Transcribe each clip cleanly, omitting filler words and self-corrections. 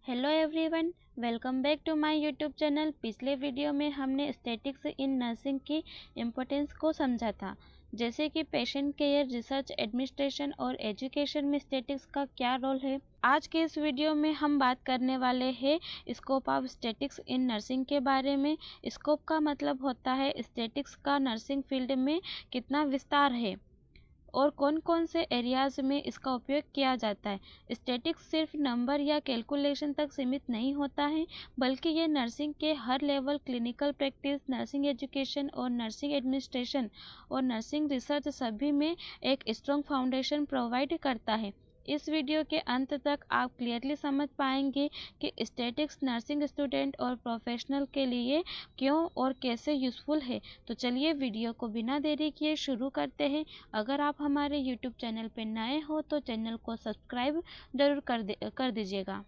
Hello everyone, welcome back to my YouTube channel. पिछले video में हमने स्टैटिक्स इन नर्सिंग की इम्पोर्टेंस को समझा था, जैसे कि पेशेंट केयर, रिसर्च, एडमिनिस्ट्रेशन और एजुकेशन में स्टैटिक्स का क्या रोल है। आज के इस वीडियो में हम बात करने वाले हैं scope of statics in nursing के बारे में। स्कोप का मतलब होता है स्टैटिक्स का नर्सिंग फील्ड में कितना विस्तार है और कौन कौन से एरियाज में इसका उपयोग किया जाता है। स्टैटिक्स सिर्फ नंबर या कैलकुलेशन तक सीमित नहीं होता है, बल्कि ये नर्सिंग के हर level, clinical practice, nursing education और नर्सिंग एडमिनिस्ट्रेशन और नर्सिंग रिसर्च सभी में एक स्ट्रॉन्ग फाउंडेशन प्रोवाइड करता है। इस वीडियो के अंत तक आप क्लियरली समझ पाएंगे कि स्टैटिक्स नर्सिंग स्टूडेंट और प्रोफेशनल के लिए क्यों और कैसे यूज़फुल है। तो चलिए वीडियो को बिना देरी किए शुरू करते हैं। अगर आप हमारे यूट्यूब चैनल पर नए हो तो चैनल को सब्सक्राइब जरूर कर दीजिएगा।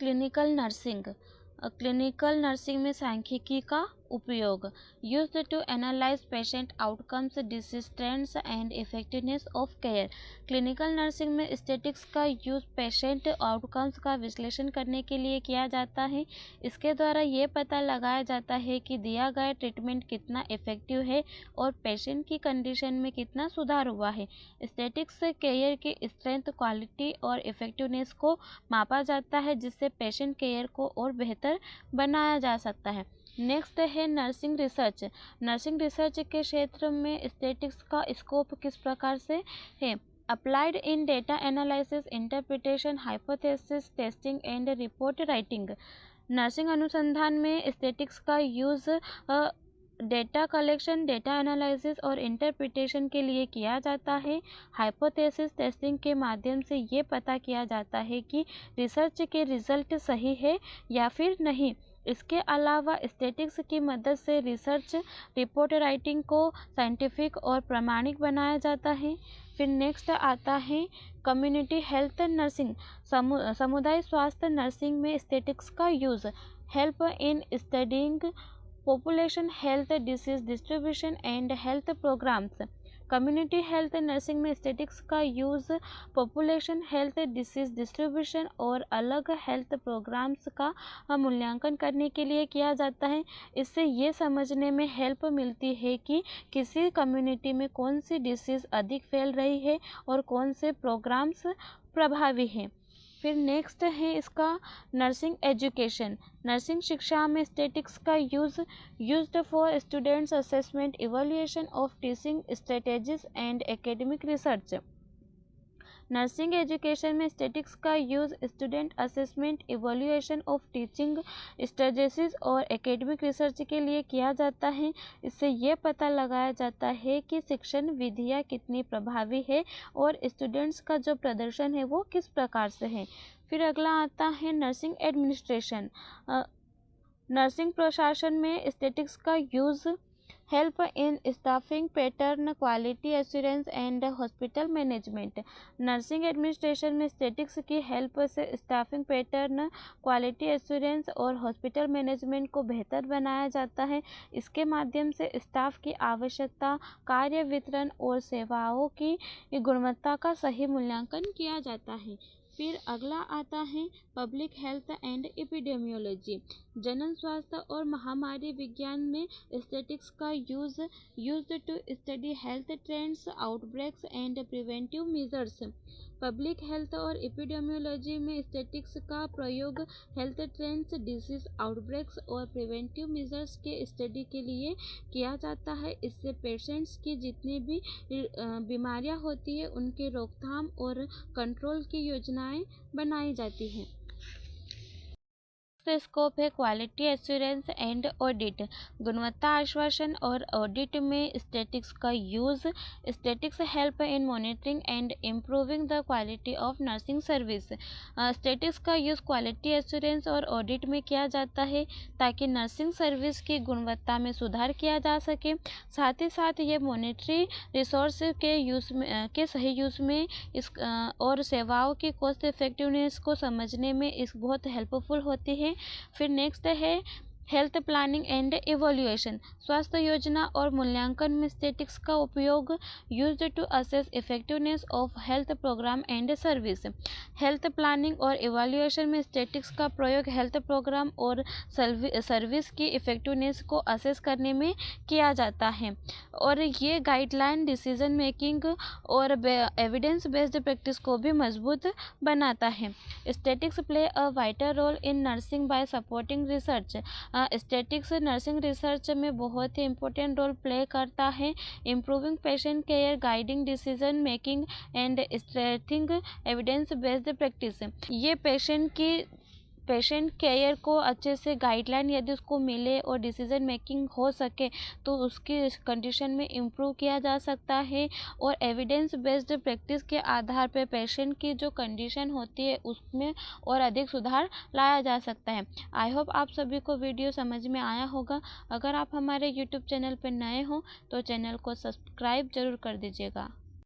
Clinical nursing. क्लिनिकल नर्सिंग में सांख्यिकी का उपयोग used to analyse patient outcomes, disease trends and effectiveness of care. Clinical nursing में स्टैटिक्स का यूज पेशेंट आउटकम्स का विश्लेषण करने के लिए किया जाता है। इसके द्वारा ये पता लगाया जाता है कि दिया गया ट्रीटमेंट कितना इफेक्टिव है और पेशेंट की कंडीशन में कितना सुधार हुआ है। स्टैटिक्स से केयर की स्ट्रेंथ, क्वालिटी और इफेक्टिवनेस को मापा जाता है, जिससे पेशेंट केयर को और बेहतर बनाया जा सकता है। नेक्स्ट है नर्सिंग रिसर्च। नर्सिंग रिसर्च के क्षेत्र में स्टैटिक्स का स्कोप किस प्रकार से है। Applied in data analysis, interpretation, hypothesis testing and report writing. Nursing अनुसंधान में स्टैटिक्स का use data collection, data analysis और इंटरप्रिटेशन के लिए किया जाता है। हाइपोथेसिस टेस्टिंग के माध्यम से ये पता किया जाता है कि रिसर्च के रिजल्ट सही है या फिर नहीं। इसके अलावा स्टैटिक्स की मदद से रिसर्च रिपोर्ट राइटिंग को साइंटिफिक और प्रामाणिक बनाया जाता है। फिर नेक्स्ट आता है कम्युनिटी हेल्थ नर्सिंग। समुदाय स्वास्थ्य नर्सिंग में स्टैटिक्स का use help in studying population health, disease distribution and health programmes. Community health nursing में स्टैटिक्स का use population health, disease distribution और अलग हेल्थ प्रोग्राम्स का मूल्यांकन करने के लिए किया जाता है। इससे ये समझने में हेल्प मिलती है कि किसी कम्युनिटी में कौन सी डिसीज़ अधिक फैल रही है और कौन से प्रोग्राम्स प्रभावी हैं। फिर नेक्स्ट है इसका नर्सिंग एजुकेशन। नर्सिंग शिक्षा में स्टैटिक्स का used for students assessment, evaluation of teaching strategies and academic research. Nursing education में स्टैटिक्स का use student assessment, evaluation of teaching strategies और एकेडमिक रिसर्च के लिए किया जाता है। इससे ये पता लगाया जाता है कि शिक्षण विधियाँ कितनी प्रभावी है और स्टूडेंट्स का जो प्रदर्शन है वो किस प्रकार से है। फिर अगला आता है नर्सिंग एडमिनिस्ट्रेशन। नर्सिंग प्रशासन में स्टैटिक्स का use help in staffing pattern, quality assurance and hospital management. Nursing administration में स्टैटिक्स की हेल्प से स्टाफिंग पैटर्न, क्वालिटी एश्योरेंस और हॉस्पिटल मैनेजमेंट को बेहतर बनाया जाता है। इसके माध्यम से स्टाफ की आवश्यकता, कार्य वितरण और सेवाओं की गुणवत्ता का सही मूल्यांकन किया जाता है। फिर अगला आता है पब्लिक हेल्थ एंड एपिडेमियोलॉजी। जनन स्वास्थ्य और महामारी विज्ञान में स्टैटिक्स का used to study health trends, outbreaks and preventive measures. Public health और एपिडेमियोलॉजी में स्टैटिक्स का प्रयोग हेल्थ ट्रेंड्स, डिसीज आउटब्रेक्स और प्रिवेंटिव मेजर्स के स्टडी के लिए किया जाता है। इससे पेशेंट्स की जितनी भी बीमारियां होती है उनके रोकथाम और कंट्रोल की योजनाएं बनाई जाती हैं। स्कोप है क्वालिटी एश्योरेंस एंड ऑडिट। गुणवत्ता आश्वासन और ऑडिट में स्टैटिक्स का use. Statics help in monitoring and improving the quality of nursing service. Statics का यूज़ क्वालिटी एश्योरेंस और ऑडिट में किया जाता है ताकि नर्सिंग सर्विस की गुणवत्ता में सुधार किया जा सके। साथ ही साथ ये मॉनिटरी रिसोर्स के सही यूज़ में और सेवाओं की कॉस्ट इफेक्टिवनेस को समझने में बहुत हेल्पफुल होती है। फिर नेक्स्ट है हेल्थ प्लानिंग एंड इवोल्यूशन, स्वास्थ्य योजना और मूल्यांकन में स्टैटिक्स का उपयोग used to assess effectiveness of health programme and service. Health planning और इवोल्यूशन में स्टैटिक्स का प्रयोग हेल्थ प्रोग्राम और सर्विस की इफेक्टिवनेस को असेस करने में किया जाता है और ये गाइडलाइन डिसीजन मेकिंग और एविडेंस बेस्ड प्रैक्टिस को भी मजबूत बनाता है। Statics play a vital role in nursing by supporting research. Statics nursing research में बहुत ही इम्पोर्टेंट रोल प्ले करता है, improving patient care, guiding decision making and strengthening evidence based practice. ये पेशेंट केयर को अच्छे से गाइडलाइन यदि उसको मिले और डिसीजन मेकिंग हो सके तो उसकी कंडीशन में इम्प्रूव किया जा सकता है और एविडेंस बेस्ड प्रैक्टिस के आधार पर पेशेंट की जो कंडीशन होती है उसमें और अधिक सुधार लाया जा सकता है। आई होप आप सभी को वीडियो समझ में आया होगा। अगर आप हमारे यूट्यूब चैनल पर नए हो तो चैनल को सब्सक्राइब जरूर कर दीजिएगा।